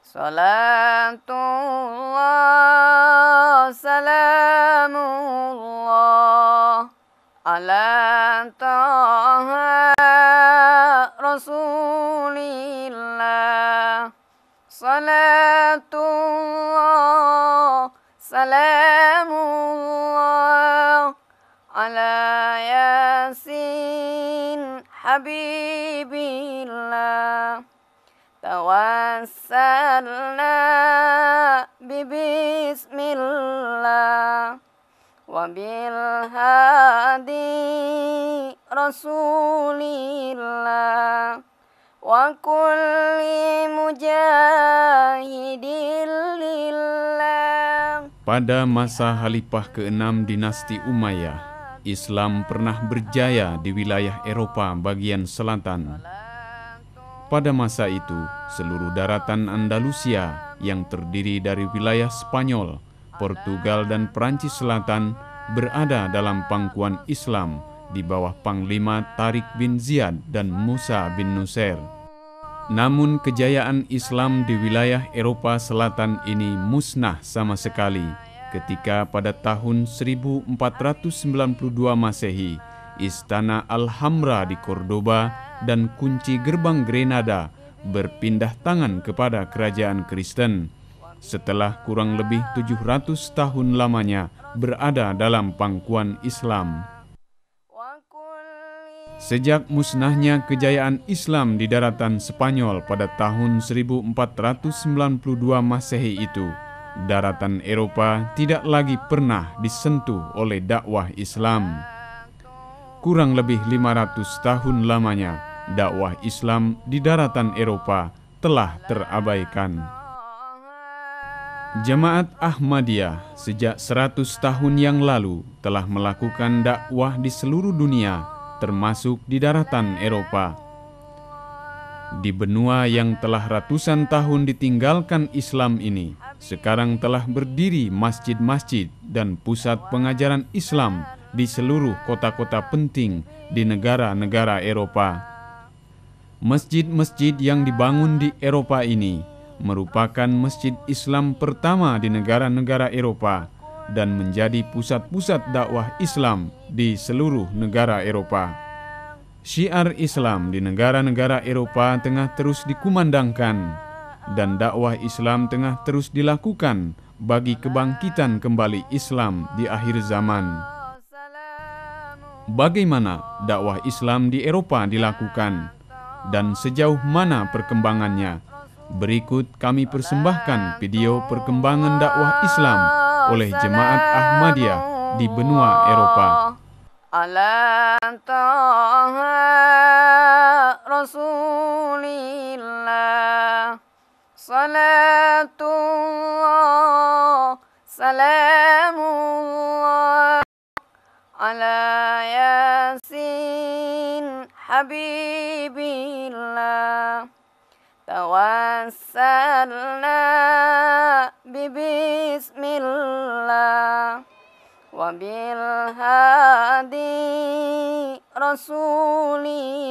Salatullah, salamullah, ala taha rasulillah. Salatullah, salamullah, ala yasin habibillah. Tawassalna bismillah wa bil hadi rasulillah wa kulli mujahidin lillah. Pada masa Khalifah ke-6 dinasti Umayyah, Islam pernah berjaya di wilayah Eropa bagian selatan. Pada masa itu, seluruh daratan Andalusia yang terdiri dari wilayah Spanyol, Portugal, dan Perancis Selatan berada dalam pangkuan Islam di bawah Panglima Tariq bin Ziyad dan Musa bin Nusair. Namun kejayaan Islam di wilayah Eropa Selatan ini musnah sama sekali ketika pada tahun 1492 Masehi, Istana Alhambra di Cordoba dan kunci gerbang Grenada berpindah tangan kepada kerajaan Kristen setelah kurang lebih 700 tahun lamanya berada dalam pangkuan Islam. Sejak musnahnya kejayaan Islam di daratan Spanyol pada tahun 1492 Masehi itu, daratan Eropa tidak lagi pernah disentuh oleh dakwah Islam. Kurang lebih 500 tahun lamanya, dakwah Islam di daratan Eropa telah terabaikan. Jemaat Ahmadiyah sejak 100 tahun yang lalu telah melakukan dakwah di seluruh dunia, termasuk di daratan Eropa. Di benua yang telah ratusan tahun ditinggalkan Islam ini, sekarang telah berdiri masjid-masjid dan pusat pengajaran Islam di seluruh kota-kota penting di negara-negara Eropa. Masjid-masjid yang dibangun di Eropa ini merupakan masjid Islam pertama di negara-negara Eropa dan menjadi pusat-pusat dakwah Islam di seluruh negara Eropa. Syiar Islam di negara-negara Eropa tengah terus dikumandangkan dan dakwah Islam tengah terus dilakukan bagi kebangkitan kembali Islam di akhir zaman. Bagaimana dakwah Islam di Eropa dilakukan dan sejauh mana perkembangannya? Berikut kami persembahkan video perkembangan dakwah Islam oleh Jemaat Ahmadiyah di benua Eropa. Ala taha rasulillah. Salatullah, salamullah, ala yasin habibillah. Tawassalna bismillah wa bil hadi rasulillah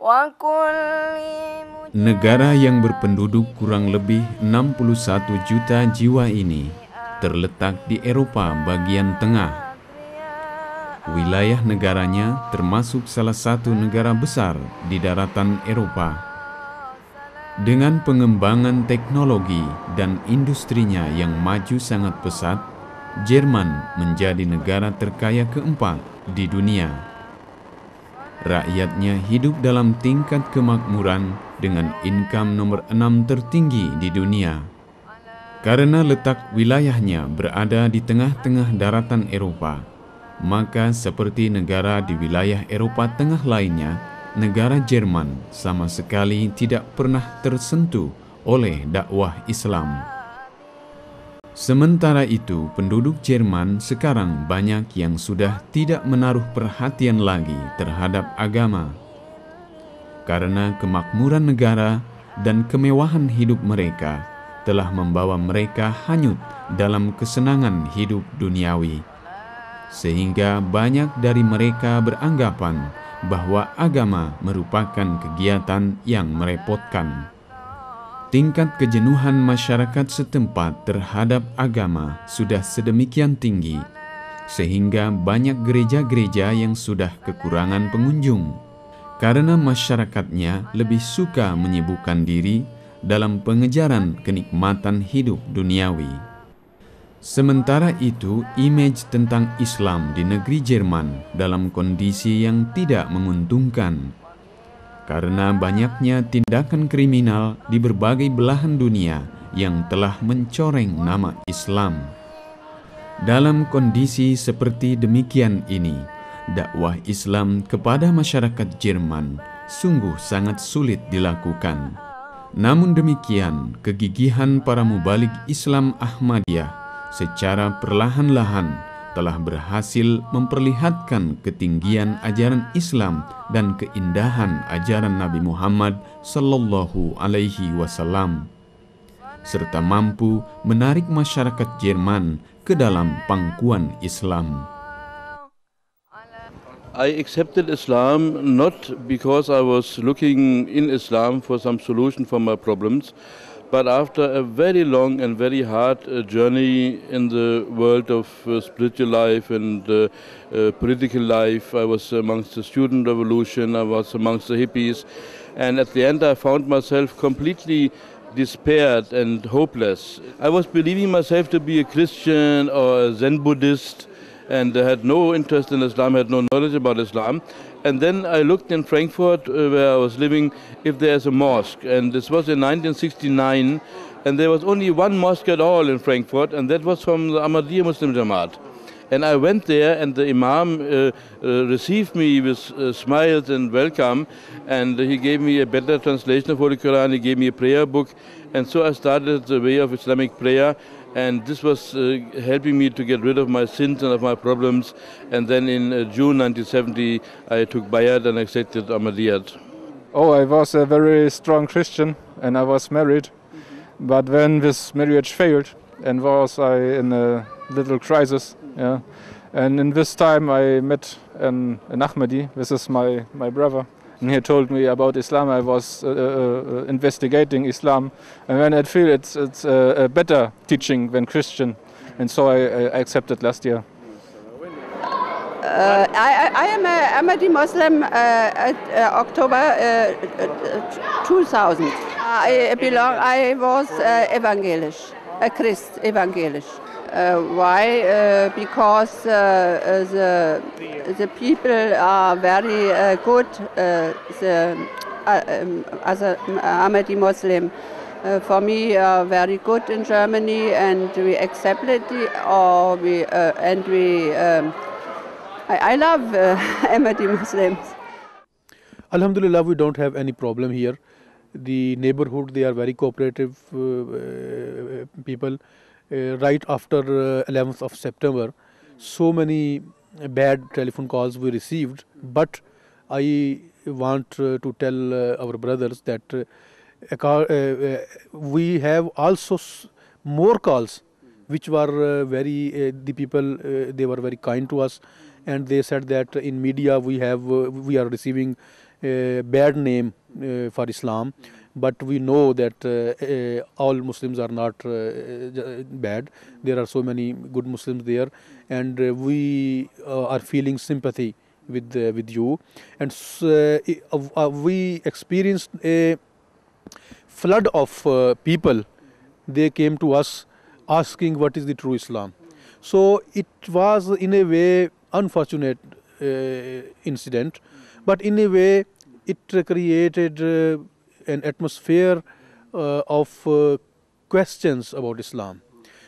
wa kulli. Negara yang berpenduduk kurang lebih 61 juta jiwa ini terletak di Eropa bagian tengah. Wilayah negaranya termasuk salah satu negara besar di daratan Eropa. Dengan pengembangan teknologi dan industrinya yang maju sangat pesat, Jerman menjadi negara terkaya keempat di dunia. Rakyatnya hidup dalam tingkat kemakmuran dengan income nomor 6 tertinggi di dunia. Karena letak wilayahnya berada di tengah-tengah daratan Eropa, maka seperti negara di wilayah Eropa Tengah lainnya, negara Jerman sama sekali tidak pernah tersentuh oleh dakwah Islam. Sementara itu, penduduk Jerman sekarang banyak yang sudah tidak menaruh perhatian lagi terhadap agama. Karena kemakmuran negara dan kemewahan hidup mereka telah membawa mereka hanyut dalam kesenangan hidup duniawi. Sehingga banyak dari mereka beranggapan bahwa agama merupakan kegiatan yang merepotkan. Tingkat kejenuhan masyarakat setempat terhadap agama sudah sedemikian tinggi, sehingga banyak gereja-gereja yang sudah kekurangan pengunjung, karena masyarakatnya lebih suka menyibukkan diri dalam pengejaran kenikmatan hidup duniawi. Sementara itu, imej tentang Islam di negeri Jerman dalam kondisi yang tidak menguntungkan, karena banyaknya tindakan kriminal di berbagai belahan dunia yang telah mencoreng nama Islam. Dalam kondisi seperti demikian ini, dakwah Islam kepada masyarakat Jerman sungguh sangat sulit dilakukan. Namun demikian, kegigihan para mubalik Islam Ahmadiyah secara perlahan-lahan telah berhasil memperlihatkan ketinggian ajaran Islam dan keindahan ajaran Nabi Muhammad sallallahu alaihi wasallam, serta mampu menarik masyarakat Jerman ke dalam pangkuan Islam. I accepted Islam not because I was looking in Islam for some solution for my problems, but after a very long and very hard journey in the world of spiritual life and political life. I was amongst the student revolution, I was amongst the hippies, and at the end I found myself completely despaired and hopeless. I was believing myself to be a Christian or a Zen Buddhist, and had no interest in Islam, had no knowledge about Islam. And then I looked in Frankfurt, where I was living, if there's a mosque. And this was in 1969, and there was only one mosque at all in Frankfurt, and that was from the Ahmadiyya Muslim Jamaat. And I went there, and the Imam received me with smiles and welcome, and he gave me a better translation of Holy Quran, he gave me a prayer book, and so I started the way of Islamic prayer. And this was helping me to get rid of my sins and of my problems. And then in June 1970, I took Bayat and accepted Ahmadiyyat. Oh, I was a very strong Christian and I was married. But when this marriage failed and was I in a little crisis, yeah. And in this time I met an Ahmadi, this is my brother. And he told me about Islam. I was investigating Islam, and when I feel it's a better teaching than Christian, and so I accepted last year. I am an Ahmadi Muslim at October 2000. I was evangelisch, a Christ, evangelisch. Why? Because the people are very good. As an Ahmadi Muslim, for me, are very good in Germany, and we accept it. I love Ahmadi Muslims. Alhamdulillah, we don't have any problem here. The neighborhood, they are very cooperative people. Right after 11th of September, so many bad telephone calls we received, but I want to tell our brothers that we have also more calls which were the people they were very kind to us, and they said that in media we are receiving bad name for Islam. But we know that all Muslims are not bad. There are so many good Muslims there, and we are feeling sympathy with you. And we experienced a flood of people. They came to us asking what is the true Islam. So it was in a way unfortunate incident, but in a way it created an atmosphere of questions about Islam.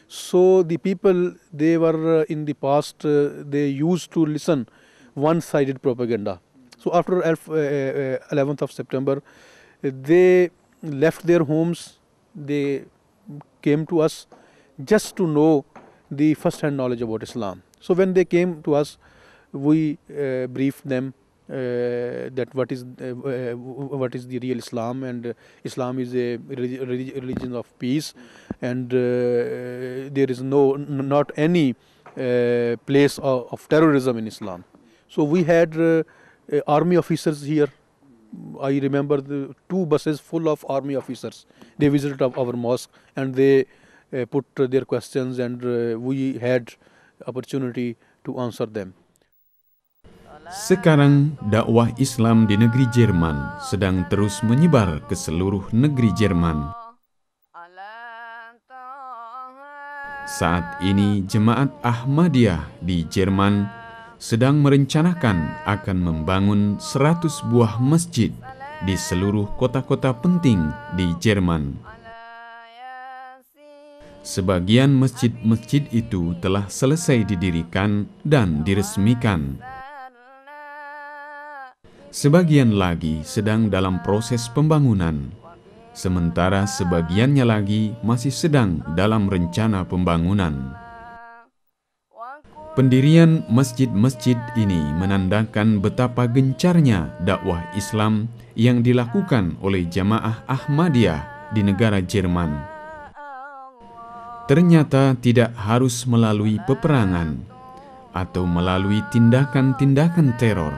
So the people, they were in the past, they used to listen one-sided propaganda. So after 11th of September, they left their homes, they came to us just to know the first-hand knowledge about Islam. So when they came to us, we briefed them that what is the real Islam, and Islam is a religion of peace, and there is not any place of terrorism in Islam. So we had army officers here I remember the 2 buses full of army officers. They visited our mosque and they put their questions, and we had opportunity to answer them. Sekarang dakwah Islam di negeri Jerman sedang terus menyebar ke seluruh negeri Jerman. Saat ini jemaat Ahmadiyah di Jerman sedang merencanakan akan membangun 100 buah masjid di seluruh kota-kota penting di Jerman. Sebagian masjid-masjid itu telah selesai didirikan dan diresmikan. Sebagian lagi sedang dalam proses pembangunan, sementara sebagiannya lagi masih sedang dalam rencana pembangunan. Pendirian masjid-masjid ini menandakan betapa gencarnya dakwah Islam yang dilakukan oleh jamaah Ahmadiyah di negara Jerman. Ternyata tidak harus melalui peperangan atau melalui tindakan-tindakan teror.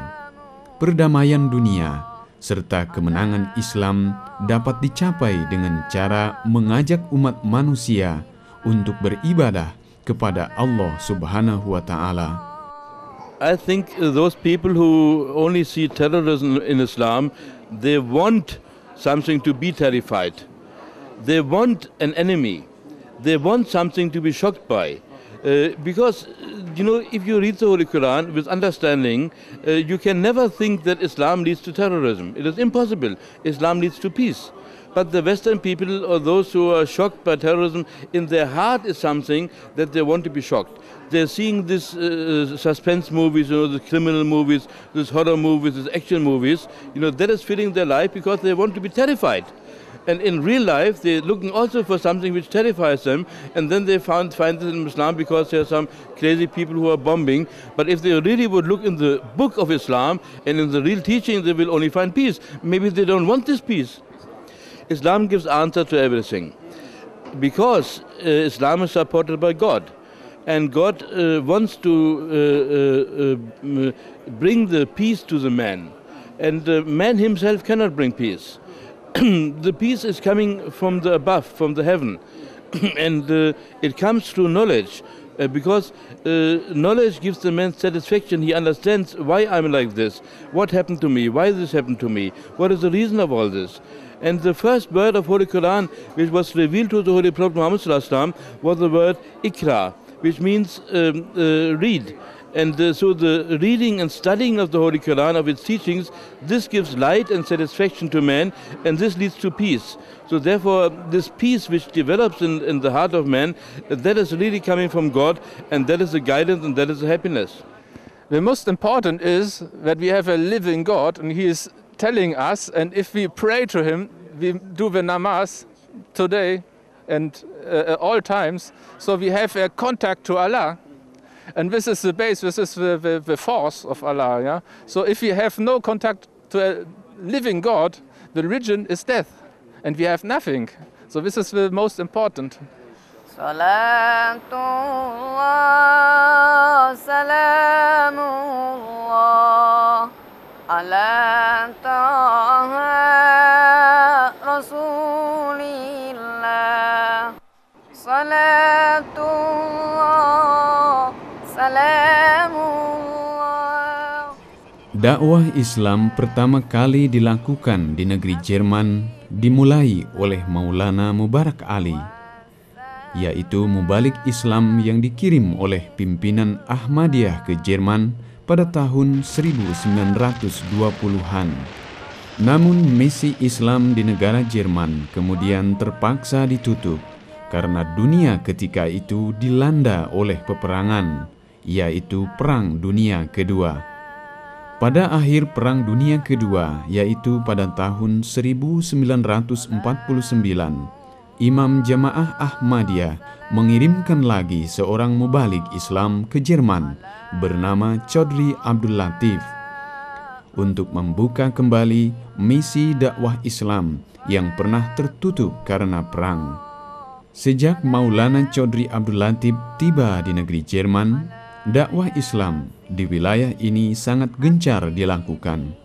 Perdamaian dunia serta kemenangan Islam dapat dicapai dengan cara mengajak umat manusia untuk beribadah kepada Allah Subhanahu wa Ta'ala. I think those people who only see terrorism in Islam, they want something to be terrified. They want an enemy. They want something to be shocked by. Because, if you read the Holy Quran with understanding, you can never think that Islam leads to terrorism. It is impossible. Islam leads to peace. But the Western people, or those who are shocked by terrorism, in their heart is something that they want to be shocked. They're seeing this suspense movies, the criminal movies, these horror movies, these action movies, that is filling their life because they want to be terrified. And in real life, they're looking also for something which terrifies them, and then they find it in Islam because there are some crazy people who are bombing. But if they really would look in the book of Islam and in the real teaching, they will only find peace. Maybe they don't want this peace. Islam gives answer to everything because Islam is supported by God, and God wants to bring the peace to the man, and man himself cannot bring peace. The peace is coming from the above, from the heaven, and it comes through knowledge, because knowledge gives the man satisfaction. He understands why I'm like this, what happened to me, why this happened to me, what is the reason of all this. And the first word of Holy Quran which was revealed to the Holy Prophet Muhammad ﷺ was the word Ikra, which means read. And so the reading and studying of the Holy Quran, of its teachings, this gives light and satisfaction to man, and this leads to peace. So therefore, this peace which develops in the heart of man, that is really coming from God, and that is the guidance, and that is the happiness. The most important is that we have a living God, and He is telling us, and if we pray to Him, we do the namaz today and all times, so we have a contact to Allah. And this is the base, this is the force of Allah. Yeah? So if we have no contact to a living God, the religion is death, and we have nothing. So this is the most important. Salatullah, salamullah, ala taha rasulillah. Salatullah, salamullah. Dakwah Islam pertama kali dilakukan di negeri Jerman dimulai oleh Maulana Mubarak Ali, yaitu mubalik Islam yang dikirim oleh pimpinan Ahmadiyah ke Jerman pada tahun 1920-an. Namun misi Islam di negara Jerman kemudian terpaksa ditutup karena dunia ketika itu dilanda oleh peperangan, yaitu Perang Dunia Kedua. Pada akhir Perang Dunia Kedua, yaitu pada tahun 1949, Imam Jamaah Ahmadiyah mengirimkan lagi seorang mubalik Islam ke Jerman bernama Chaudhry Abdul Latif untuk membuka kembali misi dakwah Islam yang pernah tertutup karena perang. Sejak Maulana Chaudhry Abdul Latif tiba di negeri Jerman, dakwah Islam di wilayah ini sangat gencar dilakukan.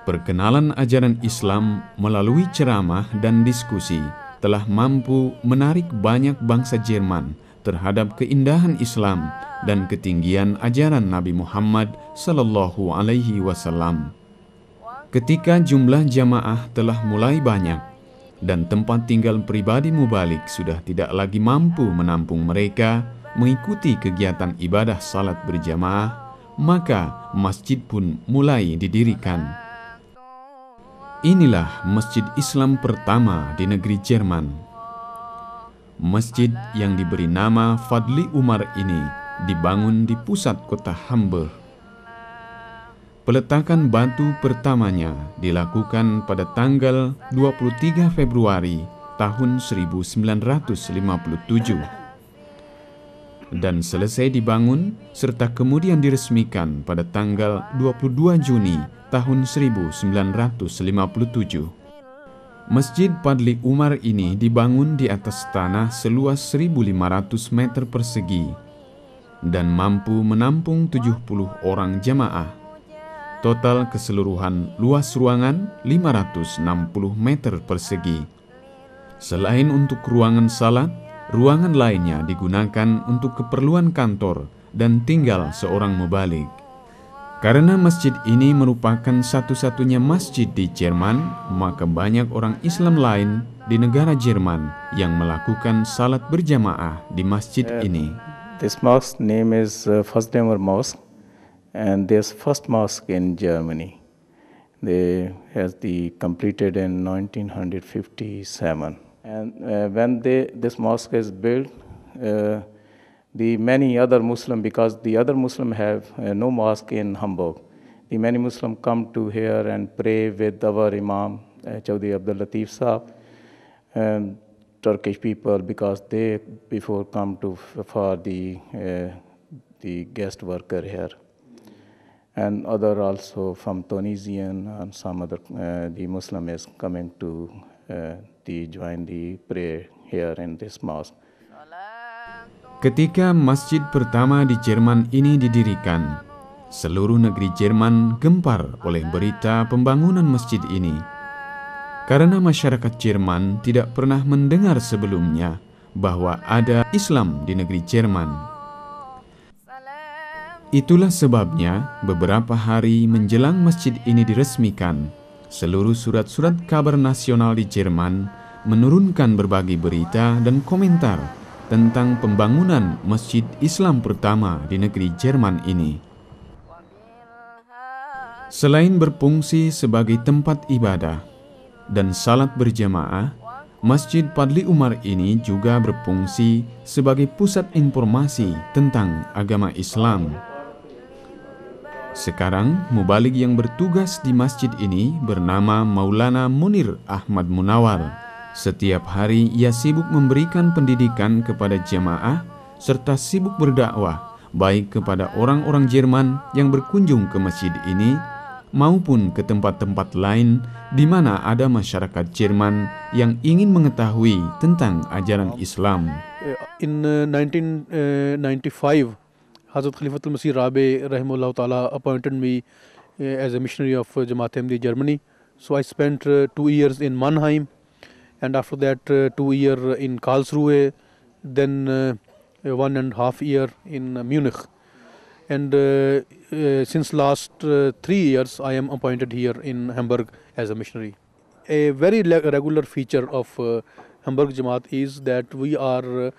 Perkenalan ajaran Islam melalui ceramah dan diskusi telah mampu menarik banyak bangsa Jerman terhadap keindahan Islam dan ketinggian ajaran Nabi Muhammad sallallahu alaihi wasallam. Ketika jumlah jamaah telah mulai banyak dan tempat tinggal pribadi mubalik sudah tidak lagi mampu menampung mereka mengikuti kegiatan ibadah salat berjamaah, maka masjid pun mulai didirikan. Inilah masjid Islam pertama di negeri Jerman. Masjid yang diberi nama Fadli Umar ini dibangun di pusat kota Hamburg. Peletakan batu pertamanya dilakukan pada tanggal 23 Februari tahun 1957 dan selesai dibangun serta kemudian diresmikan pada tanggal 22 Juni tahun 1957. Masjid Fadli Umar ini dibangun di atas tanah seluas 1.500 meter persegi dan mampu menampung 70 orang jamaah. Total keseluruhan luas ruangan 560 meter persegi. Selain untuk ruangan salat, ruangan lainnya digunakan untuk keperluan kantor dan tinggal seorang mubalik. Karena masjid ini merupakan satu-satunya masjid di Jerman, maka banyak orang Islam lain di negara Jerman yang melakukan salat berjamaah di masjid ini. This mosque name is Fazl Umar Mosque, and this first mosque in Germany. They has completed in 1957, and when this mosque is built, the many other Muslim, because the other Muslim have no mosque in Hamburg, the many Muslim come to here and pray with our Imam Chaudhry Abdul Latif Saab, and Turkish people, because they before come to for the guest worker here, and other also from Tunisian and some other the Muslim is coming to join the prayer here in this mosque. Ketika masjid pertama di Jerman ini didirikan, seluruh negeri Jerman gempar oleh berita pembangunan masjid ini. Karena masyarakat Jerman tidak pernah mendengar sebelumnya bahwa ada Islam di negeri Jerman. Itulah sebabnya beberapa hari menjelang masjid ini diresmikan, seluruh surat-surat kabar nasional di Jerman menurunkan berbagai berita dan komentar tentang pembangunan masjid Islam pertama di negeri Jerman ini. Selain berfungsi sebagai tempat ibadah dan salat berjamaah, Masjid Fadli Umar ini juga berfungsi sebagai pusat informasi tentang agama Islam. Sekarang, mubalik yang bertugas di masjid ini bernama Maulana Munir Ahmad Munawar. Setiap hari ia sibuk memberikan pendidikan kepada jamaah serta sibuk berdakwah baik kepada orang-orang Jerman yang berkunjung ke masjid ini maupun ke tempat-tempat lain di mana ada masyarakat Jerman yang ingin mengetahui tentang ajaran Islam. In 1995, Hazrat Khalifatul Masih Rabi rahimahullah ta'ala appointed me as a missionary of Jamaat Ahmadiyya Germany. So I spent 2 years in Mannheim, and after that 2 years in Karlsruhe, then 1.5 years in Munich. And since last 3 years, I am appointed here in Hamburg as a missionary. A very regular feature of Hamburg Jamaat is that we are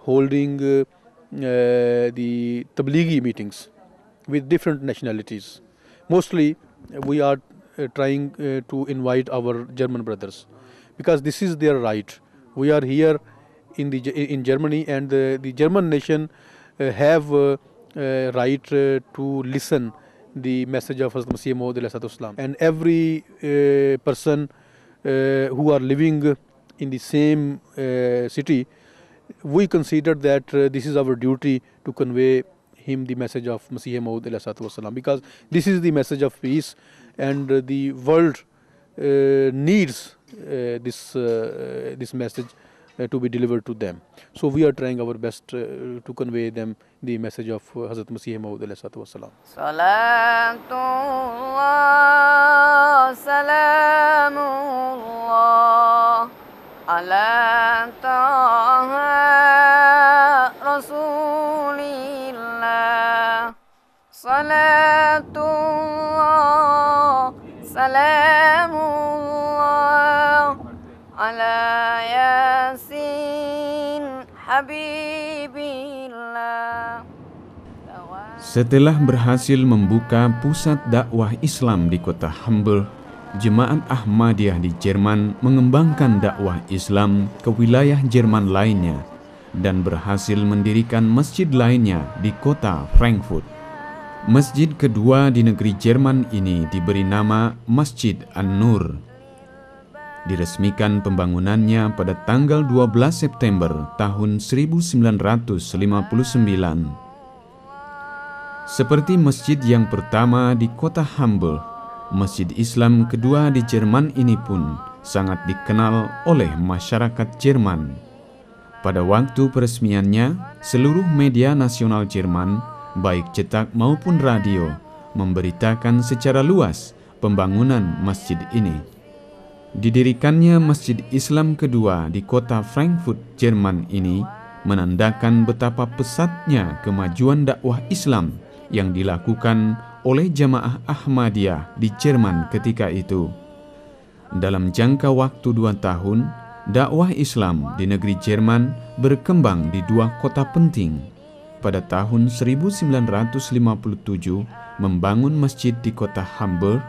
holding the Tablighi meetings with different nationalities. Mostly, we are trying to invite our German brothers, because this is their right. We are here in Germany, and the German nation have right to listen the message of Hazrat Masih Maud Islam. And every person who are living in the same city, we consider that this is our duty to convey him the message of Masih Maud Islam, because this is the message of peace, and the world needs this message to be delivered to them. So we are trying our best to convey them the message of Hazrat Masih Maud alayhi salatu wassalam. Salatullah, salamullah, ala taha rasulillah. Salatullah, salamullah, ala yasin habibillah. Setelah berhasil membuka pusat dakwah Islam di kota Hamburg, Jemaat Ahmadiyah di Jerman mengembangkan dakwah Islam ke wilayah Jerman lainnya dan berhasil mendirikan masjid lainnya di kota Frankfurt. Masjid kedua di negeri Jerman ini diberi nama Masjid An-Nur. Diresmikan pembangunannya pada tanggal 12 September tahun 1959. Seperti masjid yang pertama di kota Hamburg, masjid Islam kedua di Jerman ini pun sangat dikenal oleh masyarakat Jerman. Pada waktu peresmiannya, seluruh media nasional Jerman, baik cetak maupun radio, memberitakan secara luas pembangunan masjid ini. Didirikannya Masjid Islam kedua di kota Frankfurt, Jerman ini menandakan betapa pesatnya kemajuan dakwah Islam yang dilakukan oleh jamaah Ahmadiyah di Jerman ketika itu. Dalam jangka waktu 2 tahun, dakwah Islam di negeri Jerman berkembang di 2 kota penting. Pada tahun 1957 membangun masjid di kota Hamburg,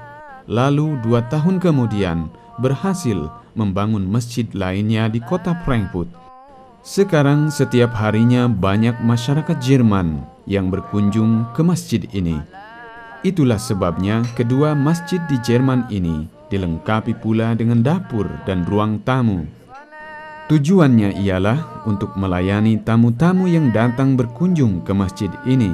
lalu 2 tahun kemudian berhasil membangun masjid lainnya di kota Frankfurt. Sekarang setiap harinya banyak masyarakat Jerman yang berkunjung ke masjid ini. Itulah sebabnya kedua masjid di Jerman ini dilengkapi pula dengan dapur dan ruang tamu. Tujuannya ialah untuk melayani tamu-tamu yang datang berkunjung ke masjid ini,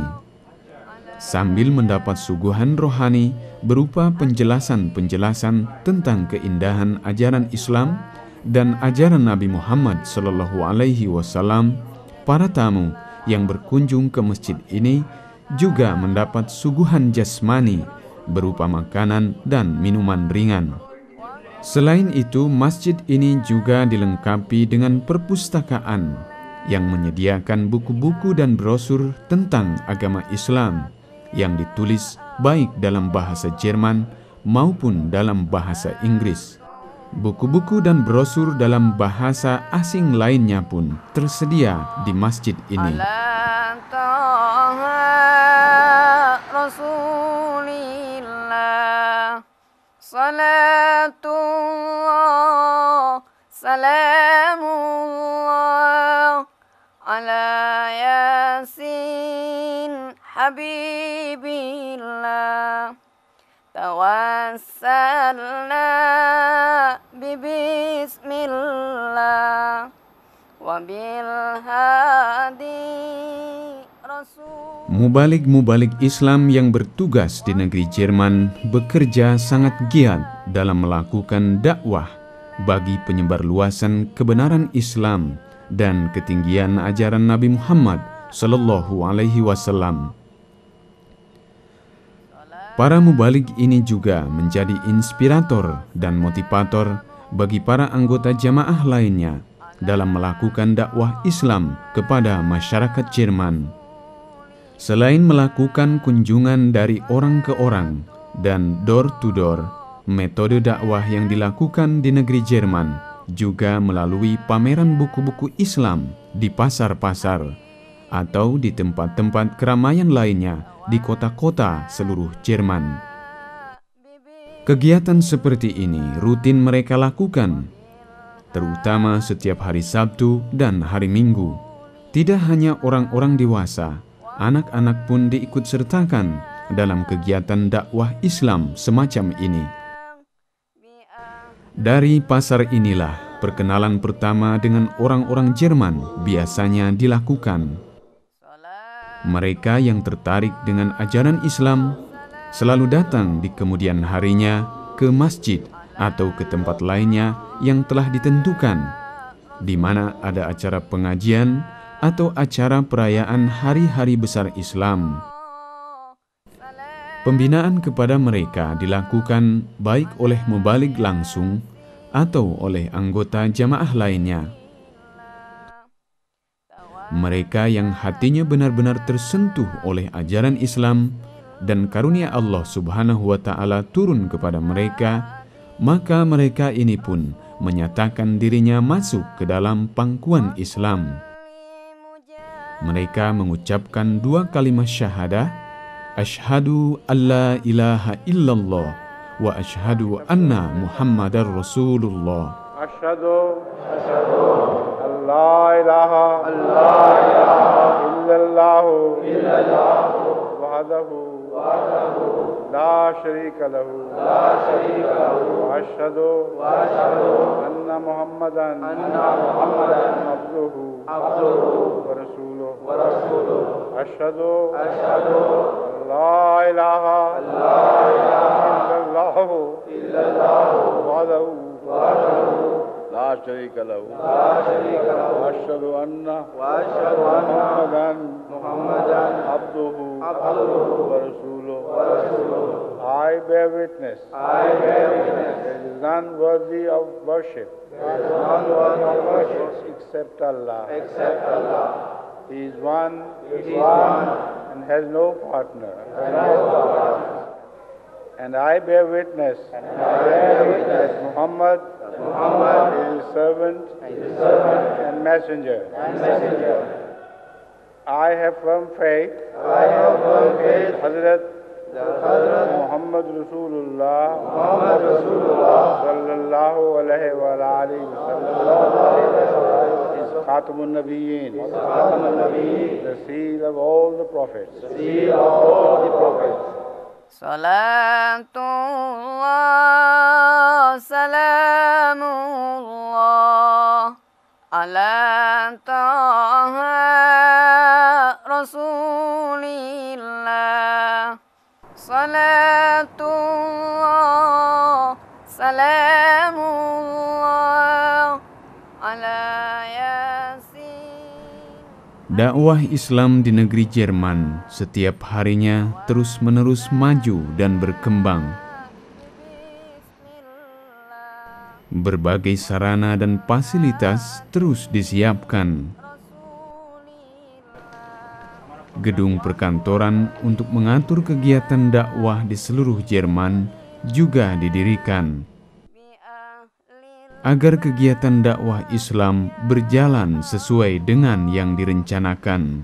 sambil mendapat suguhan rohani berupa penjelasan-penjelasan tentang keindahan ajaran Islam dan ajaran Nabi Muhammad SAW. Para tamu yang berkunjung ke masjid ini juga mendapat suguhan jasmani berupa makanan dan minuman ringan. Selain itu, masjid ini juga dilengkapi dengan perpustakaan yang menyediakan buku-buku dan brosur tentang agama Islam yang ditulis baik dalam bahasa Jerman maupun dalam bahasa Inggris. Buku-buku dan brosur dalam bahasa asing lainnya pun tersedia di masjid ini. Salatullah, salamullah, ala yasin habibillah. Tawassalna bismillah wa bil hadi rasul. Mubalik-mubalik Islam yang bertugas di negeri Jerman bekerja sangat giat dalam melakukan dakwah bagi penyebar luasan kebenaran Islam dan ketinggian ajaran Nabi Muhammad SAW. Para mubalik ini juga menjadi inspirator dan motivator bagi para anggota jamaah lainnya dalam melakukan dakwah Islam kepada masyarakat Jerman. Selain melakukan kunjungan dari orang ke orang dan door to door, metode dakwah yang dilakukan di negeri Jerman juga melalui pameran buku-buku Islam di pasar-pasar atau di tempat-tempat keramaian lainnya di kota-kota seluruh Jerman. Kegiatan seperti ini rutin mereka lakukan, terutama setiap hari Sabtu dan hari Minggu. Tidak hanya orang-orang dewasa, anak-anak pun diikut sertakan dalam kegiatan dakwah Islam semacam ini. Dari pasar inilah perkenalan pertama dengan orang-orang Jerman biasanya dilakukan. Mereka yang tertarik dengan ajaran Islam selalu datang di kemudian harinya ke masjid atau ke tempat lainnya yang telah ditentukan. di mana ada acara pengajian atau acara perayaan hari-hari besar Islam. Pembinaan kepada mereka dilakukan baik oleh mubaligh langsung atau oleh anggota jamaah lainnya. Mereka yang hatinya benar-benar tersentuh oleh ajaran Islam dan karunia Allah Subhanahu wa Ta'ala turun kepada mereka, maka mereka ini pun menyatakan dirinya masuk ke dalam pangkuan Islam. Mereka mengucapkan 2 kalimat syahadah, asyhadu alla ilaha illallah wa asyhadu anna Muhammadar Rasulullah. Asyhadu alla ilaha illallah wahdahu la syarika lahu wa asyhadu anna Muhammadan abduhu wa rasuluh. Asyhadu la ilaha illallah wahdahu la syarika lahu wa asyhadu anna Muhammadan abduhu wa rasuluh. I bear witness there is none worthy of worship except Allah. He is one and has no partner. And I bear witness that Muhammad is his servant and messenger. I have firm faith Hazrat Muhammad Rasulullah sallallahu alaihi wa alihi wasallam is Khatamun Nabiyyin, the seal of all the prophets. Salatullah, salamullah, ala taha rasulillah. Salatullah, salamullah, ala yasin. Dakwah Islam di negeri Jerman setiap harinya terus-menerus maju dan berkembang. Berbagai sarana dan fasilitas terus disiapkan. Gedung perkantoran untuk mengatur kegiatan dakwah di seluruh Jerman juga didirikan agar kegiatan dakwah Islam berjalan sesuai dengan yang direncanakan.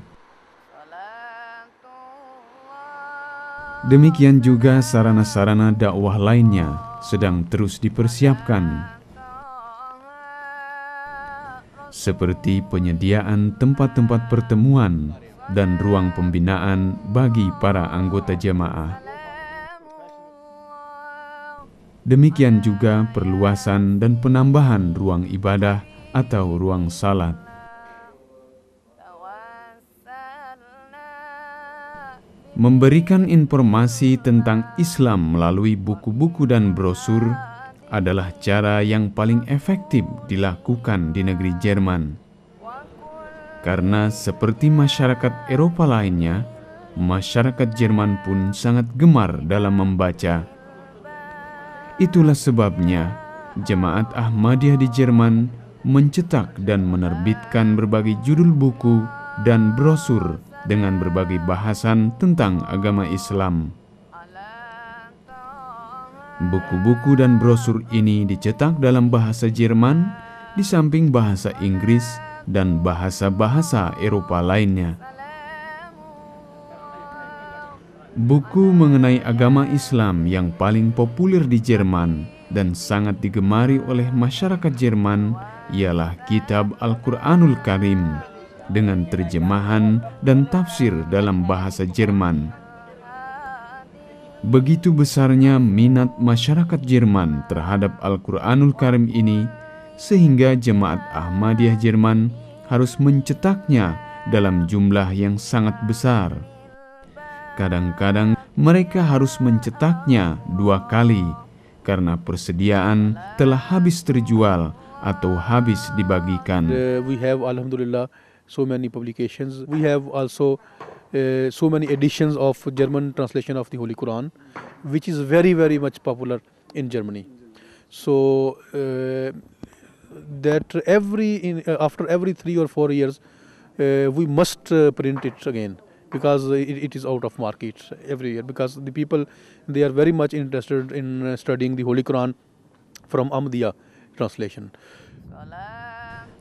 Demikian juga sarana-sarana dakwah lainnya sedang terus dipersiapkan, seperti penyediaan tempat-tempat pertemuan dan ruang pembinaan bagi para anggota jamaah. Demikian juga perluasan dan penambahan ruang ibadah atau ruang salat. Memberikan informasi tentang Islam melalui buku-buku dan brosur adalah cara yang paling efektif dilakukan di negeri Jerman. Karena seperti masyarakat Eropa lainnya, masyarakat Jerman pun sangat gemar dalam membaca. Itulah sebabnya Jemaat Ahmadiyah di Jerman mencetak dan menerbitkan berbagai judul buku dan brosur dengan berbagai bahasan tentang agama Islam. Buku-buku dan brosur ini dicetak dalam bahasa Jerman, di samping bahasa Inggris dan bahasa-bahasa Eropa lainnya. Buku mengenai agama Islam yang paling populer di Jerman dan sangat digemari oleh masyarakat Jerman ialah Kitab Al-Quranul Karim dengan terjemahan dan tafsir dalam bahasa Jerman. Begitu besarnya minat masyarakat Jerman terhadap Al-Quranul Karim ini, sehingga Jemaat Ahmadiyah Jerman harus mencetaknya dalam jumlah yang sangat besar. Kadang-kadang mereka harus mencetaknya 2 kali karena persediaan telah habis terjual atau habis dibagikan. We have, alhamdulillah, so many publications. We have also so many editions of German translation of the Holy Quran, which is very, very much popular in Germany. So that after every 3 or 4 years, we must print it again, because it is out of market every year, because the people, they are very much interested in studying the Holy Quran from Ahmadiyya translation.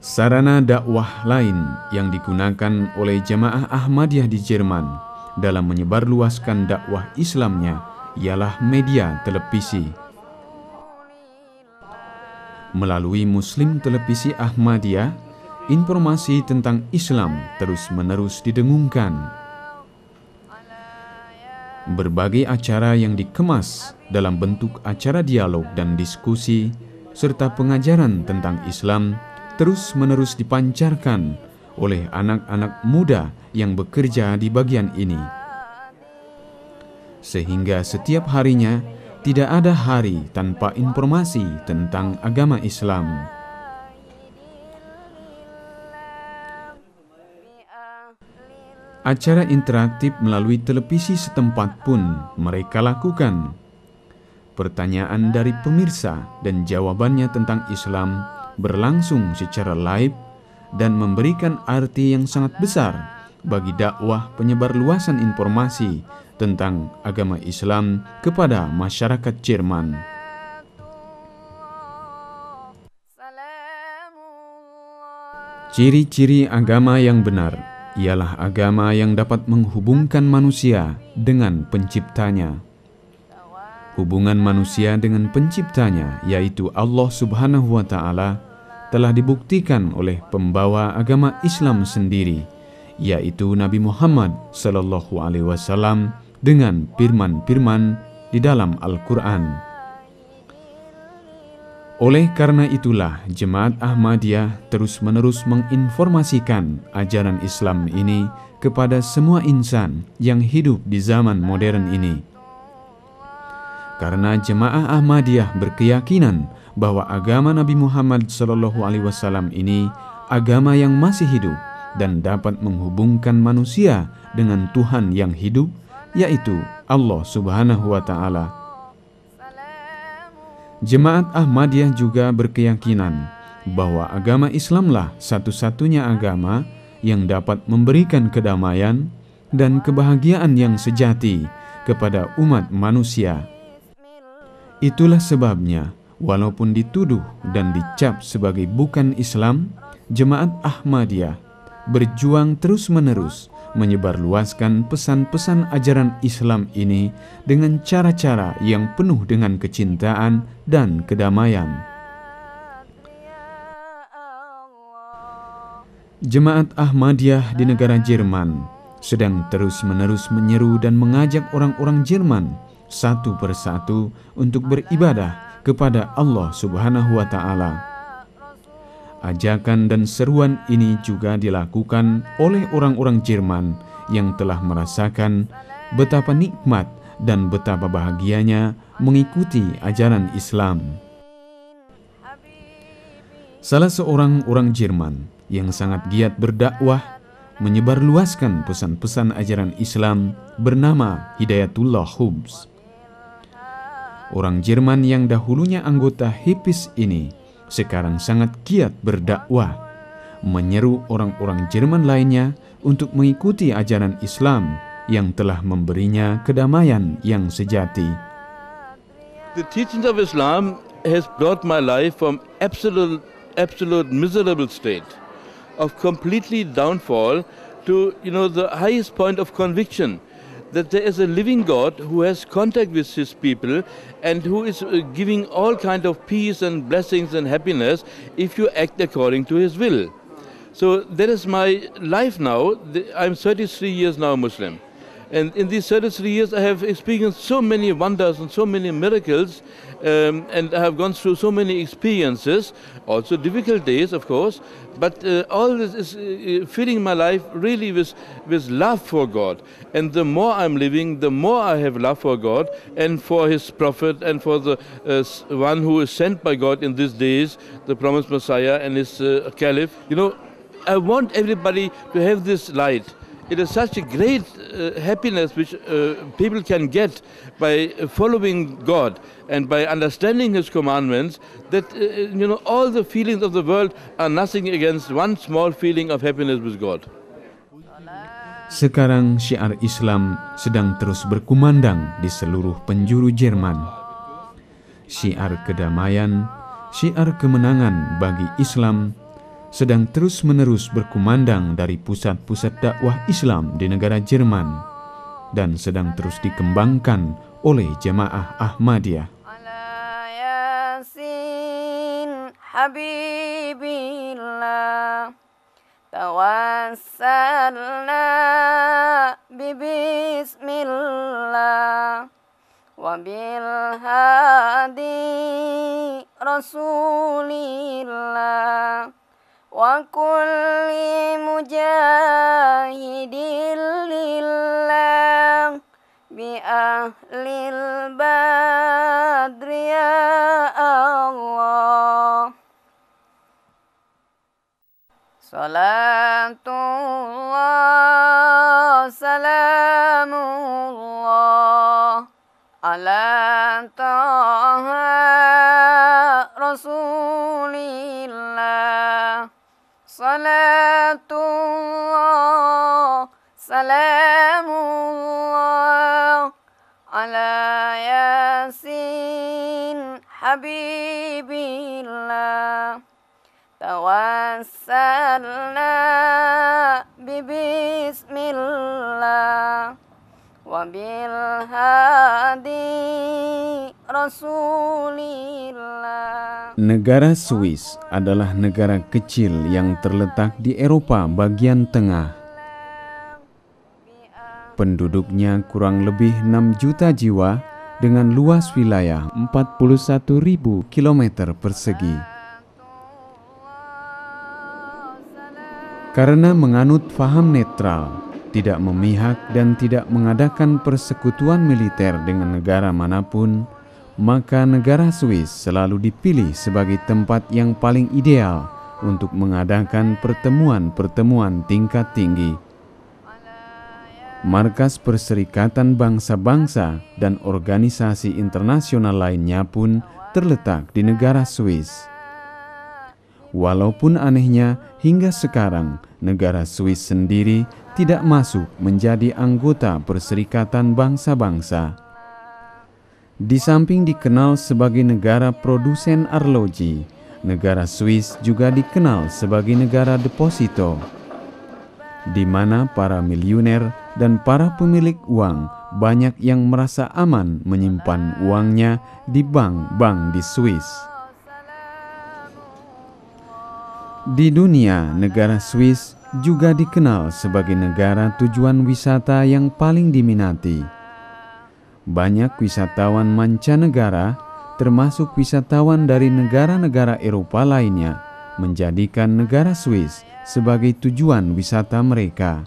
Sarana dakwah lain yang digunakan oleh jamaah Ahmadiyah di Jerman dalam menyebarluaskan dakwah Islamnya ialah media televisi. Melalui Muslim Televisi Ahmadiyah, informasi tentang Islam terus-menerus didengungkan. Berbagai acara yang dikemas dalam bentuk acara dialog dan diskusi serta pengajaran tentang Islam terus-menerus dipancarkan oleh anak-anak muda yang bekerja di bagian ini. Sehingga setiap harinya tidak ada hari tanpa informasi tentang agama Islam. Acara interaktif melalui televisi setempat pun mereka lakukan. Pertanyaan dari pemirsa dan jawabannya tentang Islam berlangsung secara live dan memberikan arti yang sangat besar bagi dakwah penyebarluasan informasi tentang agama Islam kepada masyarakat Jerman. Ciri-ciri agama yang benar ialah agama yang dapat menghubungkan manusia dengan penciptanya. Hubungan manusia dengan penciptanya, yaitu Allah Subhanahu wa Ta'ala, telah dibuktikan oleh pembawa agama Islam sendiri, yaitu Nabi Muhammad Sallallahu Alaihi Wasallam, dengan firman-firman di dalam Al-Quran. Oleh karena itulah Jemaat Ahmadiyah terus-menerus menginformasikan ajaran Islam ini kepada semua insan yang hidup di zaman modern ini. Karena Jemaah Ahmadiyah berkeyakinan bahwa agama Nabi Muhammad SAW ini agama yang masih hidup dan dapat menghubungkan manusia dengan Tuhan yang hidup, yaitu Allah Subhanahu wa Ta'ala. Jemaat Ahmadiyah juga berkeyakinan bahwa agama Islamlah satu-satunya agama yang dapat memberikan kedamaian dan kebahagiaan yang sejati kepada umat manusia. Itulah sebabnya, walaupun dituduh dan dicap sebagai bukan Islam, Jemaat Ahmadiyah berjuang terus-menerus menyebarluaskan pesan-pesan ajaran Islam ini dengan cara-cara yang penuh dengan kecintaan dan kedamaian. Jemaat Ahmadiyah di negara Jerman sedang terus-menerus menyeru dan mengajak orang-orang Jerman satu persatu untuk beribadah kepada Allah Subhanahu wa Ta'ala. Ajakan dan seruan ini juga dilakukan oleh orang-orang Jerman yang telah merasakan betapa nikmat dan betapa bahagianya mengikuti ajaran Islam. Salah seorang orang Jerman yang sangat giat berdakwah menyebarluaskan pesan-pesan ajaran Islam bernama Hidayatullah Hubs. Orang Jerman yang dahulunya anggota Hippies ini sekarang sangat giat berdakwah, menyeru orang-orang Jerman lainnya untuk mengikuti ajaran Islam yang telah memberinya kedamaian yang sejati. The teachings of Islam has brought my life from absolute miserable state of completely downfall to the highest point of conviction that there is a living God who has contact with his people and who is giving all kind of peace and blessings and happiness if you act according to his will. So that is my life now. I'm 33 years now Muslim. And in these 33 years, I have experienced so many wonders and so many miracles, and I have gone through so many experiences, also difficult days, of course, but all this is filling my life really with love for God. And the more I'm living, the more I have love for God and for His prophet and for the one who is sent by God in these days, the promised Messiah and His Caliph. You know, I want everybody to have this light. It is such a great happiness which people can get by following God and by understanding His commandments, that you know, all the feelings of the world are nothing against one small feeling of happiness with God. Sekarang syiar Islam sedang terus berkumandang di seluruh penjuru Jerman. Syiar kedamaian, syiar kemenangan bagi Islam sedang terus-menerus berkumandang dari pusat-pusat dakwah Islam di negara Jerman dan sedang terus dikembangkan oleh jemaah Ahmadiyah. Ala Yasin Habibillah tawassalna bismillah wa bil hadi rasulillah wa kulli mujahidin lillah bi ahlil badri ya Allah. Salatullah salamullah ala taha rasulillah. Salatullah salamullah ala Yasin Habibillah tawassalna bismillah wa bil hadi rasulillah. Negara Swiss adalah negara kecil yang terletak di Eropa bagian tengah. Penduduknya kurang lebih 6 juta jiwa dengan luas wilayah 41.000 km persegi. Karena menganut faham netral, tidak memihak dan tidak mengadakan persekutuan militer dengan negara manapun, maka negara Swiss selalu dipilih sebagai tempat yang paling ideal untuk mengadakan pertemuan-pertemuan tingkat tinggi. Markas Perserikatan Bangsa-Bangsa dan organisasi internasional lainnya pun terletak di negara Swiss. Walaupun anehnya, hingga sekarang negara Swiss sendiri tidak masuk menjadi anggota Perserikatan Bangsa-Bangsa. Di samping dikenal sebagai negara produsen arloji, negara Swiss juga dikenal sebagai negara deposito, di mana para miliuner dan para pemilik uang banyak yang merasa aman menyimpan uangnya di bank-bank di Swiss. Di dunia, negara Swiss juga dikenal sebagai negara tujuan wisata yang paling diminati. Banyak wisatawan mancanegara, termasuk wisatawan dari negara-negara Eropa lainnya, menjadikan negara Swiss sebagai tujuan wisata mereka.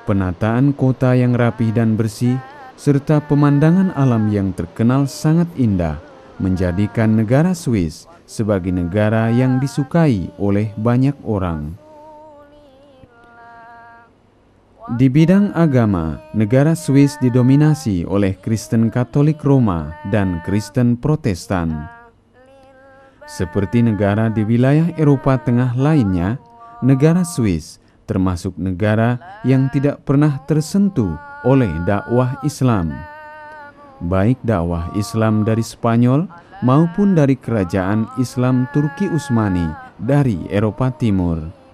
Penataan kota yang rapih dan bersih, serta pemandangan alam yang terkenal sangat indah, menjadikan negara Swiss sebagai negara yang disukai oleh banyak orang. Di bidang agama, negara Swiss didominasi oleh Kristen Katolik Roma dan Kristen Protestan. Seperti negara di wilayah Eropa Tengah lainnya, negara Swiss termasuk negara yang tidak pernah tersentuh oleh dakwah Islam. Baik dakwah Islam dari Spanyol maupun dari kerajaan Islam Turki Utsmani dari Eropa Timur.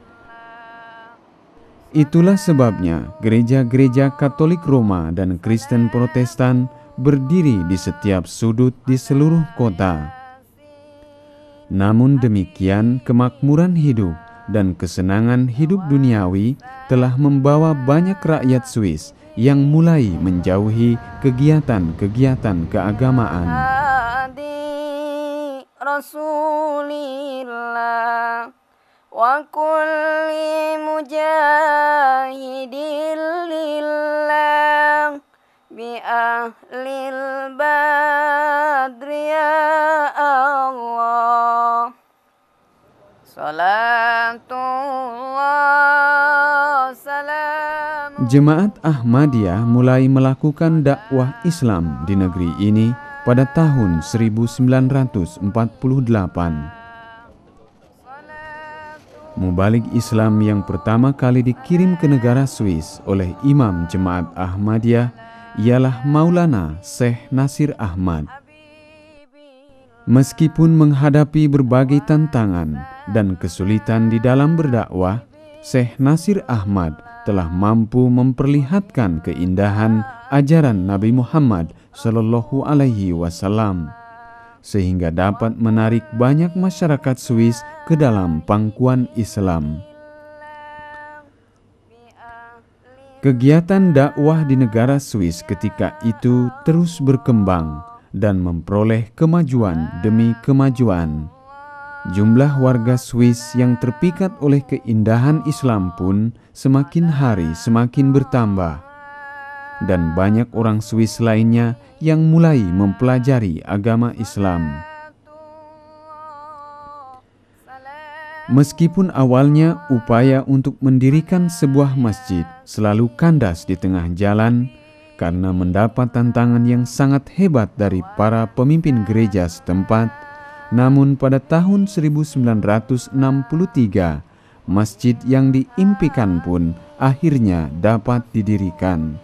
Itulah sebabnya gereja-gereja Katolik Roma dan Kristen Protestan berdiri di setiap sudut di seluruh kota. Namun demikian, kemakmuran hidup dan kesenangan hidup duniawi telah membawa banyak rakyat Swiss yang mulai menjauhi kegiatan-kegiatan keagamaan. Rasulillah wa kulli mujahidin lillah bi ahlil badri ya Allah. Salatullah salam. Jemaat Ahmadiyah mulai melakukan dakwah Islam di negeri ini pada tahun 1948. Mubalik Islam yang pertama kali dikirim ke negara Swiss oleh Imam Jemaat Ahmadiyah ialah Maulana Syekh Nasir Ahmad. Meskipun menghadapi berbagai tantangan dan kesulitan di dalam berdakwah, Syekh Nasir Ahmad telah mampu memperlihatkan keindahan ajaran Nabi Muhammad Sallallahu Alaihi Wasallam, sehingga dapat menarik banyak masyarakat Swiss ke dalam pangkuan Islam. Kegiatan dakwah di negara Swiss ketika itu terus berkembang dan memperoleh kemajuan demi kemajuan. Jumlah warga Swiss yang terpikat oleh keindahan Islam pun semakin hari semakin bertambah, dan banyak orang Swiss lainnya yang mulai mempelajari agama Islam. Meskipun awalnya upaya untuk mendirikan sebuah masjid selalu kandas di tengah jalan karena mendapat tantangan yang sangat hebat dari para pemimpin gereja setempat, namun pada tahun 1963, masjid yang diimpikan pun akhirnya dapat didirikan.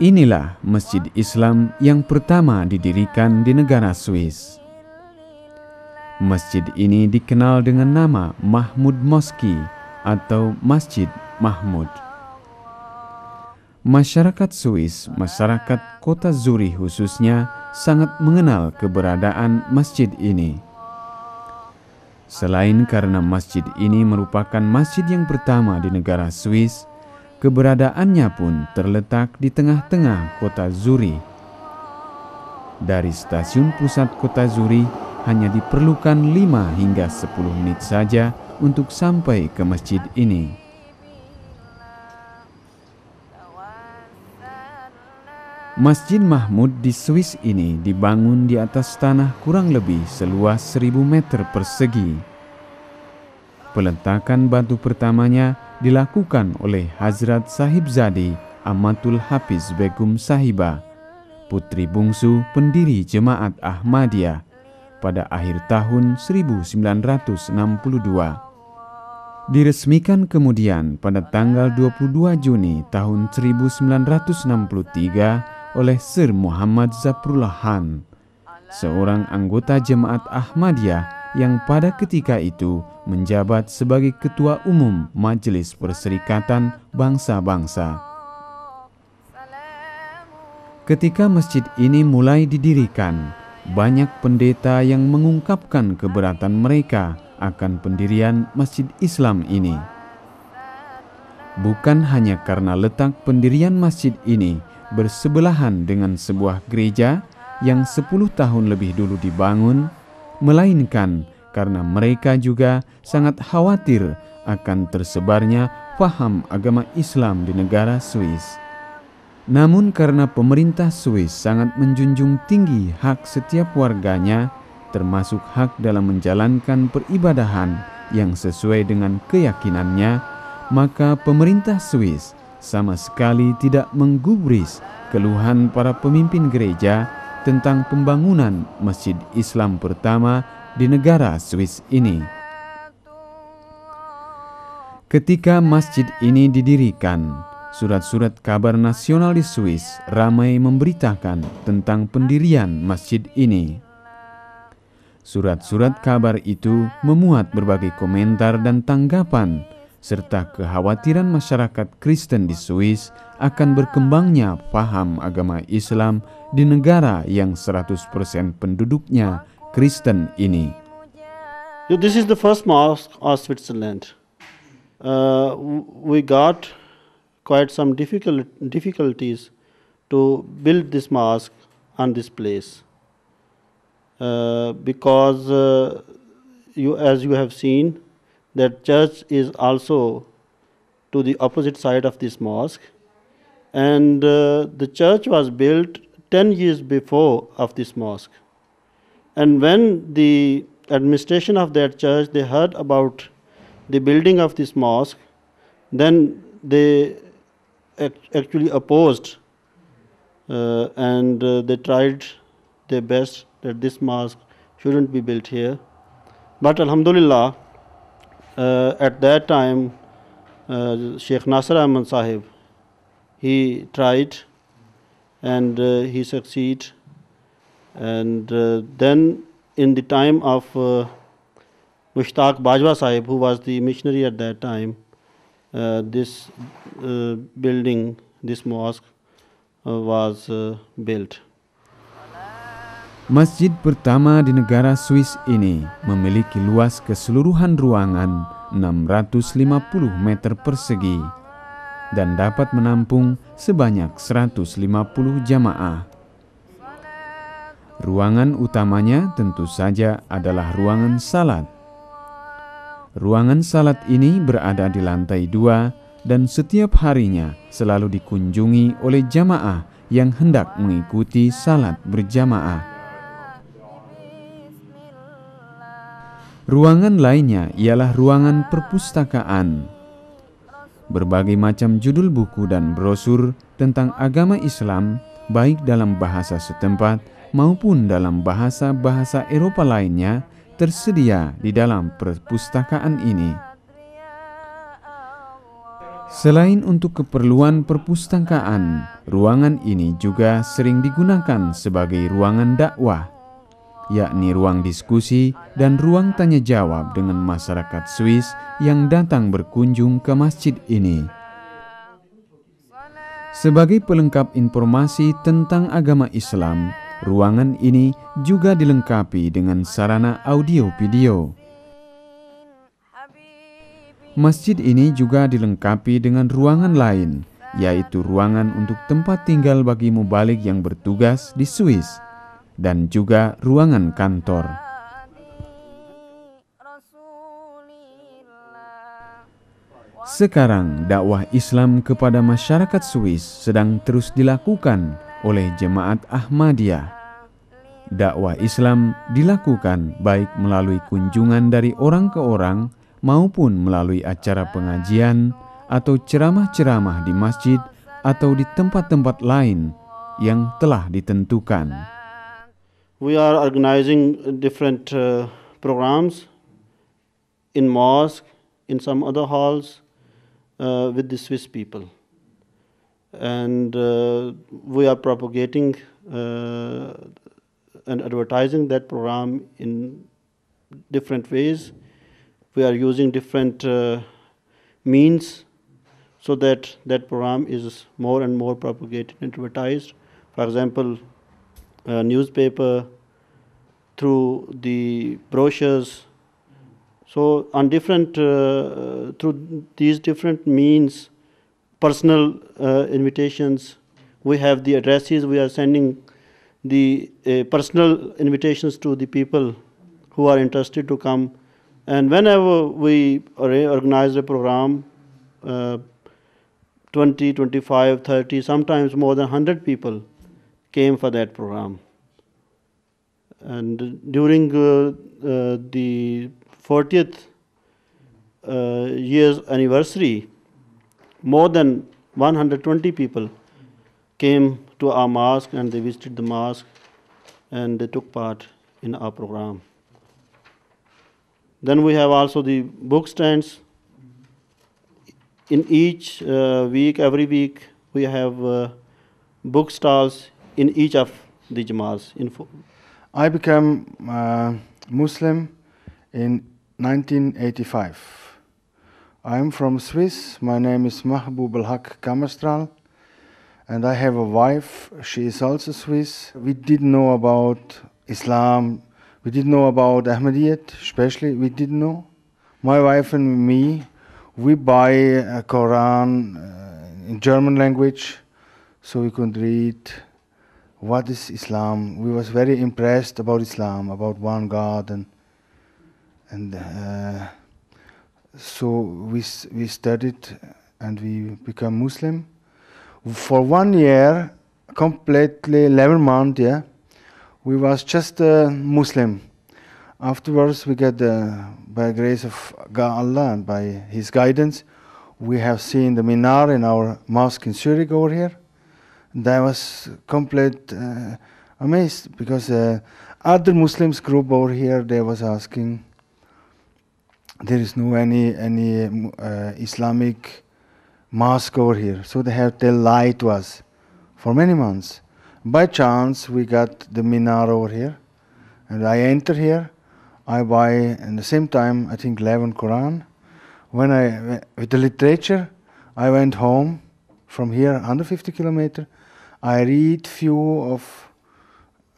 Inilah masjid Islam yang pertama didirikan di negara Swiss. Masjid ini dikenal dengan nama Mahmud Mosque atau Masjid Mahmud. Masyarakat Swiss, masyarakat kota Zurich khususnya, sangat mengenal keberadaan masjid ini. Selain karena masjid ini merupakan masjid yang pertama di negara Swiss, keberadaannya pun terletak di tengah-tengah kota Zurich. Dari stasiun pusat kota Zurich hanya diperlukan 5 hingga 10 menit saja untuk sampai ke masjid ini. Masjid Mahmud di Swiss ini dibangun di atas tanah kurang lebih seluas 1000 meter persegi. Peletakan batu pertamanya dilakukan oleh Hazrat Sahibzadi Amatul Hafiz Begum Sahibah, putri bungsu pendiri Jemaat Ahmadiyah, pada akhir tahun 1962. Diresmikan kemudian pada tanggal 22 Juni tahun 1963 oleh Sir Muhammad Zaprullah Khan, seorang anggota Jemaat Ahmadiyah yang pada ketika itu menjabat sebagai Ketua Umum Majelis Perserikatan Bangsa-Bangsa. Ketika masjid ini mulai didirikan, banyak pendeta yang mengungkapkan keberatan mereka akan pendirian masjid Islam ini. Bukan hanya karena letak pendirian masjid ini bersebelahan dengan sebuah gereja yang 10 tahun lebih dulu dibangun, melainkan karena mereka juga sangat khawatir akan tersebarnya paham agama Islam di negara Swiss. Namun karena pemerintah Swiss sangat menjunjung tinggi hak setiap warganya, termasuk hak dalam menjalankan peribadahan yang sesuai dengan keyakinannya, maka pemerintah Swiss sama sekali tidak menggubris keluhan para pemimpin gereja tentang pembangunan masjid Islam pertama di negara Swiss ini. Ketika masjid ini didirikan, surat-surat kabar nasional di Swiss ramai memberitakan tentang pendirian masjid ini. Surat-surat kabar itu memuat berbagai komentar dan tanggapan, serta kekhawatiran masyarakat Kristen di Swiss akan berkembangnya paham agama Islam di negara yang 100% penduduknya Kristen ini. This is the first mosque of Switzerland. We got quite some difficulties to build this mosque on this place because as you have seen, that church is also to the opposite side of this mosque, and the church was built 10 years before of this mosque. And when the administration of that church, they heard about the building of this mosque, then they actually opposed and they tried their best that this mosque shouldn't be built here. But Alhamdulillah, at that time, Sheikh Nasir Ahmad Sahib, he tried and he succeeded. And then in the time of Mushtaq Bajwa Sahib, who was the missionary at that time, this building, this mosque was built. Masjid pertama di negara Swiss ini memiliki luas keseluruhan ruangan 650 meter persegi dan dapat menampung sebanyak 150 jamaah. Ruangan utamanya tentu saja adalah ruangan salat. Ruangan salat ini berada di lantai 2 dan setiap harinya selalu dikunjungi oleh jamaah yang hendak mengikuti salat berjamaah. Ruangan lainnya ialah ruangan perpustakaan. Berbagai macam judul buku dan brosur tentang agama Islam, baik dalam bahasa setempat maupun dalam bahasa-bahasa Eropa lainnya, tersedia di dalam perpustakaan ini. Selain untuk keperluan perpustakaan, ruangan ini juga sering digunakan sebagai ruangan dakwah, yakni ruang diskusi dan ruang tanya jawab dengan masyarakat Swiss yang datang berkunjung ke masjid ini. Sebagai pelengkap informasi tentang agama Islam, ruangan ini juga dilengkapi dengan sarana audio-video. Masjid ini juga dilengkapi dengan ruangan lain, yaitu ruangan untuk tempat tinggal bagi mubalik yang bertugas di Swiss, dan juga ruangan kantor. Sekarang dakwah Islam kepada masyarakat Swiss sedang terus dilakukan oleh Jemaat Ahmadiyah. Dakwah Islam dilakukan baik melalui kunjungan dari orang ke orang maupun melalui acara pengajian atau ceramah-ceramah di masjid atau di tempat-tempat lain yang telah ditentukan. We are organizing different programs in mosque, in some other halls with the Swiss people. And we are propagating and advertising that program in different ways. We are using different means so that that program is more and more propagated and advertised. For example, newspaper, through the brochures. So on different, through these different means, personal invitations, we have the addresses, we are sending the personal invitations to the people who are interested to come. And whenever we organize a program, 20, 25, 30, sometimes more than 100 people came for that program. And during the 40th year's anniversary, more than 120 people came to our mosque and they visited the mosque and they took part in our program. Then we have also the book stands. In each week, every week, we have book stalls in each of the Jamaats. I became Muslim in 1985. I am from Swiss. My name is Mahbub al-Haq Kamastral, and I have a wife. She is also Swiss. We didn't know about Islam. We didn't know about Ahmadiyyat, especially we didn't know. My wife and me, we buy a Quran in German language, so we could read what is Islam. We was very impressed about Islam, about one God, and so we studied and we become Muslim. For 1 year, completely 11 months, yeah, we was just a Muslim. Afterwards, we get by grace of God, Allah, and by His guidance, we have seen the minar in our mosque in Zurich over here. And I was complete amazed because other Muslims group over here, they was asking, there is no any Islamic mosque over here, so they have to lie to us for many months. By chance, we got the minar over here, and I enter here. I buy, at the same time, I think 11 Quran. When with the literature, I went home from here, 150 kilometers. I read few of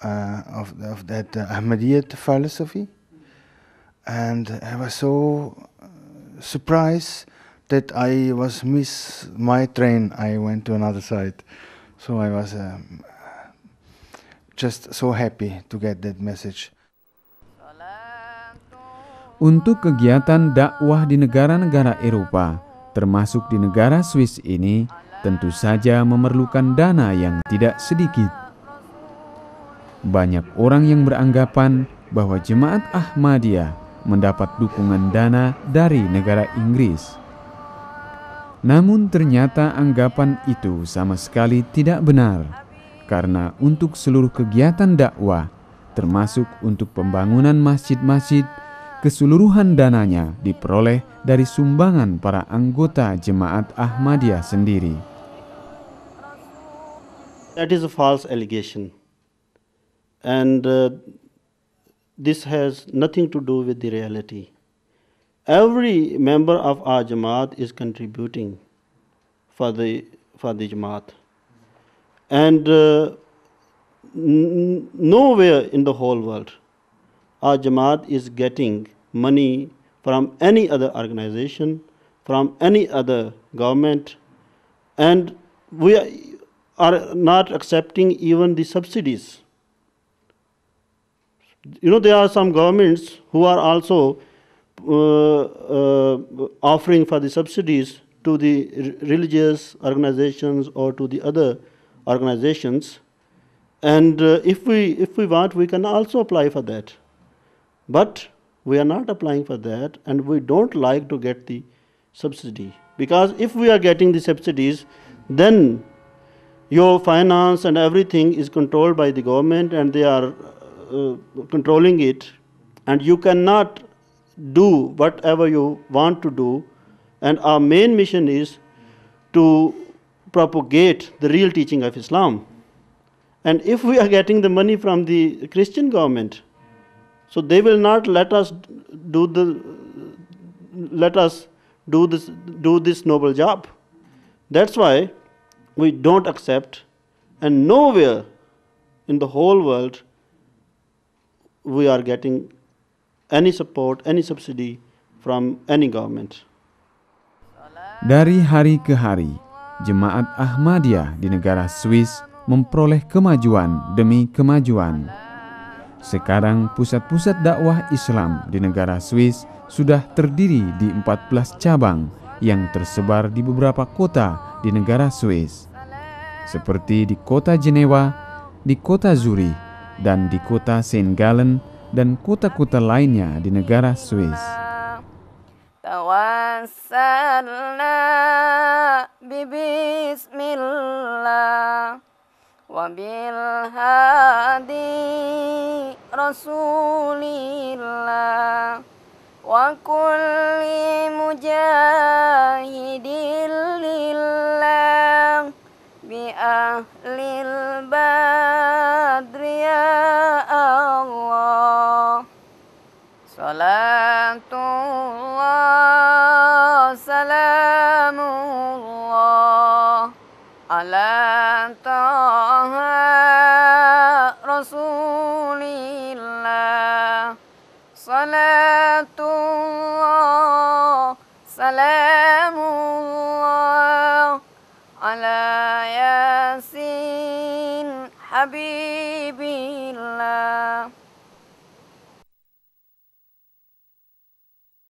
that Ahmadiyyat philosophy, and I was so surprised that I was miss my train. I went to another side, so I was just so happy to get that message. Untuk kegiatan dakwah di negara-negara Eropa, termasuk di negara Swiss ini, tentu saja memerlukan dana yang tidak sedikit. Banyak orang yang beranggapan bahwa Jemaat Ahmadiyah mendapat dukungan dana dari negara Inggris. Namun ternyata anggapan itu sama sekali tidak benar, karena untuk seluruh kegiatan dakwah, termasuk untuk pembangunan masjid-masjid, keseluruhan dananya diperoleh dari sumbangan para anggota Jemaat Ahmadiyah sendiri. That is a false allegation, and this has nothing to do with the reality. Every member of our Jamaat is contributing for the Jamaat, and nowhere in the whole world our Jamaat is getting money from any other organization, from any other government, and we are not accepting even the subsidies. You know, there are some governments who are also offering for the subsidies to the religious organizations or to the other organizations, and if we want, we can also apply for that. But we are not applying for that, and we don't like to get the subsidy, because if we are getting the subsidies, then your finance and everything is controlled by the government, and they are controlling it, and you cannot do whatever you want to do. And our main mission is to propagate the real teaching of Islam. And if we are getting the money from the Christian government, so they will not let us do this noble job. That's why we don't accept, and nowhere in the whole world we are getting any support, any subsidy from any government. Dari hari ke hari, Jemaat Ahmadiyah di negara Swiss memperoleh kemajuan demi kemajuan. Sekarang pusat-pusat dakwah Islam di negara Swiss sudah terdiri di 14 cabang yang tersebar di beberapa kota di negara Swiss, seperti di kota Jenewa, di kota Zurich, dan di kota St. Gallen, dan kota-kota lainnya di negara Swiss. Tawassalna bismillah wa bil hadi rasulillah wa kulli mujahidin lillah bi ahlil badri ya Allah. Salatullah salamullah ala taha rasulillah Salatullah, salamullah, ala Yasin Habibillah.